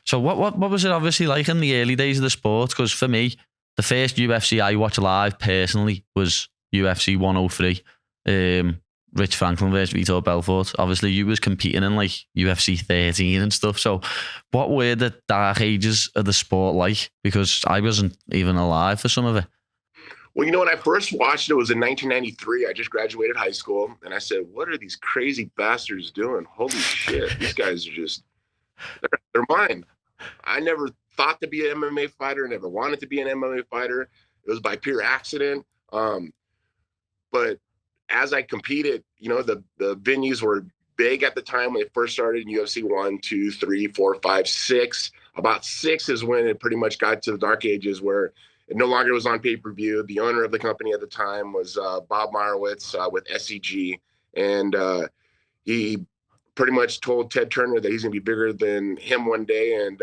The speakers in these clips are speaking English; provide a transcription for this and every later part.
So what was it obviously like in the early days of the sport? Because for me, the first UFC I watched live personally was UFC 103. Rich Franklin versus Vitor Belfort. Obviously, you was competing in like UFC 13 and stuff. So what were the dark ages of the sport like? Because I wasn't even alive for some of it. Well, you know, when I first watched it was in 1993. I just graduated high school, and I said, what are these crazy bastards doing? Holy shit, these guys are just, they're mine. I never thought to be an MMA fighter, never wanted to be an MMA fighter. It was by pure accident. But as I competed, you know, the venues were big at the time when it first started in UFC 1, 2, 3, 4, 5, 6. About 6 is when it pretty much got to the dark ages where it no longer was on pay-per-view. The owner of the company at the time was Bob Meyerowitz with SEG. And he pretty much told Ted Turner that he's going to be bigger than him one day. And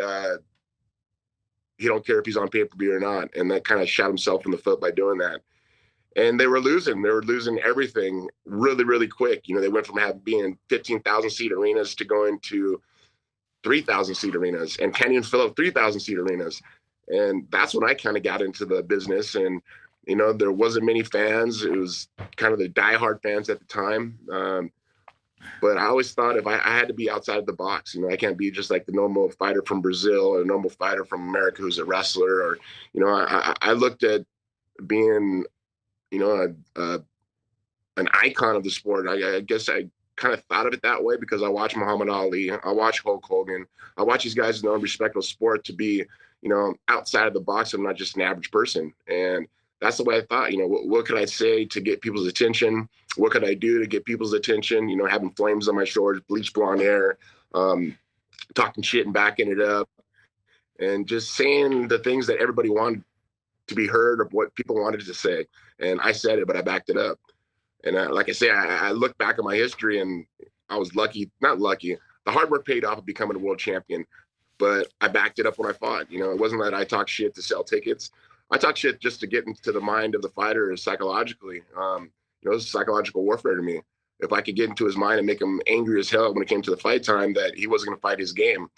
he don't care if he's on pay-per-view or not. And that kind of shot himself in the foot by doing that. And they were losing everything really, really quick. You know, they went from being 15,000 seat arenas to going to 3,000 seat arenas, and can't even fill up 3,000 seat arenas. And that's when I kind of got into the business. And, you know, there wasn't many fans. It was kind of the diehard fans at the time. But I always thought if I had to be outside of the box, you know, I can't be just like the normal fighter from Brazil or a normal fighter from America who's a wrestler, or, you know, I looked at being, you know, an icon of the sport. I guess I kind of thought of it that way because I watch Muhammad Ali, I watch Hulk Hogan, I watch these guys in the respectable sport to be, you know, outside of the box. I'm not just an average person. And that's the way I thought, you know, what could I say to get people's attention? What could I do to get people's attention? You know, having flames on my shoulders, bleached blonde hair, talking shit and backing it up, and just saying the things that everybody wanted to be heard of, what people wanted to say. And I said it, but I backed it up. And like I say, I look back at my history and I was not lucky. The hard work paid off of becoming a world champion, but I backed it up when I fought. You know, it wasn't that I talked shit to sell tickets. I talked shit just to get into the mind of the fighter psychologically. You know, it was psychological warfare to me. If I could get into his mind and make him angry as hell when it came to the fight time that he wasn't going to fight his game,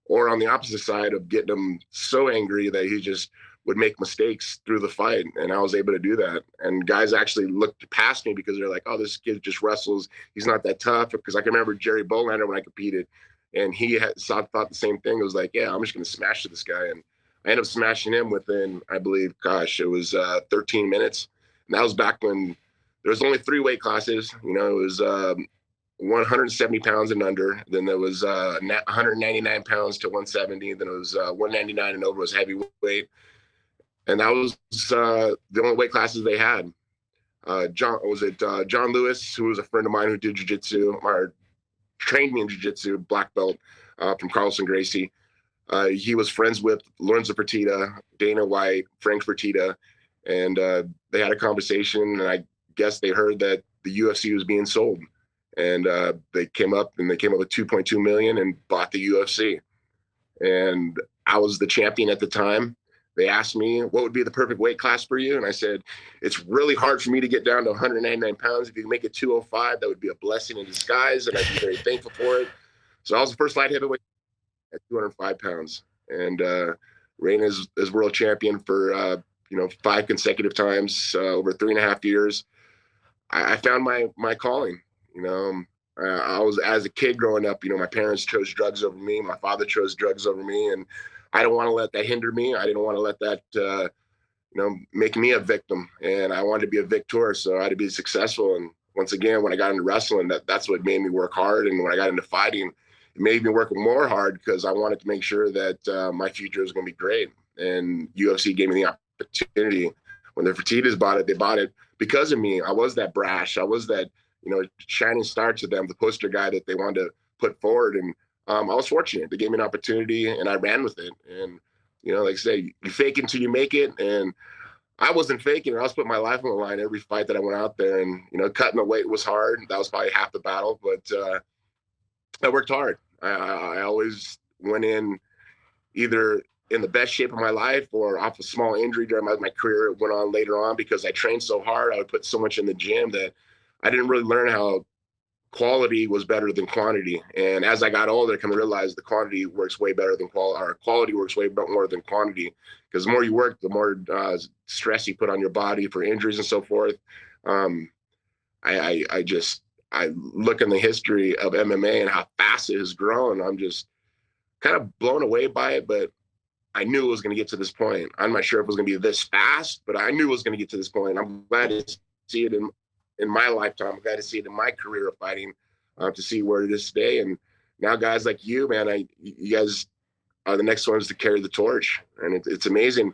or on the opposite side of getting him so angry that he just would make mistakes through the fight. And I was able to do that. And guys actually looked past me because they're like, oh, this kid just wrestles. He's not that tough. Because I can remember Jerry Bolander when I competed, and he thought the same thing. It was like, yeah, I'm just going to smash this guy. And I ended up smashing him within, I believe, it was 13 minutes. And that was back when there was only 3 weight classes. You know, it was 170 pounds and under. Then there was 199 pounds to 170. Then it was 199 and over was heavyweight. And that was the only weight classes they had. John Lewis, who was a friend of mine who did jiu-jitsu, or trained me in jiu-jitsu, black belt from Carlson Gracie. He was friends with Lorenzo Fertitta, Dana White, Frank Fertitta, and they had a conversation, and I guess they heard that the UFC was being sold. And they came up with $2.2 million and bought the UFC. And I was the champion at the time. They asked me, what would be the perfect weight class for you? And I said, it's really hard for me to get down to 199 pounds. If you can make it 205, that would be a blessing in disguise, and I'd be very thankful for it. So I was the first light heavyweight at 205 pounds. And reigned as world champion for, 5 consecutive times over 3.5 years. I found my calling. You know, I was, as a kid growing up, you know, my parents chose drugs over me. My father chose drugs over me. And I didn't want to let that hinder me. I didn't want to let that, make me a victim. And I wanted to be a victor, so I had to be successful. And once again, when I got into wrestling, that's what made me work hard. And when I got into fighting, it made me work more hard because I wanted to make sure that my future was going to be great. And UFC gave me the opportunity. When the Fertittas bought it, they bought it because of me. I was that brash. I was that, shining star to them, the poster guy that they wanted to put forward. And I was fortunate. They gave me an opportunity, and I ran with it. And, like I say, you fake it until you make it. And I wasn't faking it. I was putting my life on the line every fight that I went out there. And, cutting the weight was hard. That was probably half the battle. But I worked hard. I always went in either in the best shape of my life or off a small injury during my career. It went on later on because I trained so hard. I would put so much in the gym that I didn't really learn how quality was better than quantity. And as I got older, I kind of realized the quantity works way better than quality, or quality works way more than quantity. Because the more you work, the more stress you put on your body for injuries and so forth. I look in the history of MMA and how fast it has grown. I'm just kind of blown away by it, but I knew it was going to get to this point. I'm not sure if it was going to be this fast, but I knew it was going to get to this point. I'm glad to see it in my lifetime. I'm glad to see it in my career of fighting, to see where it is today. And now guys like you, man, you guys are the next ones to carry the torch. And it's amazing.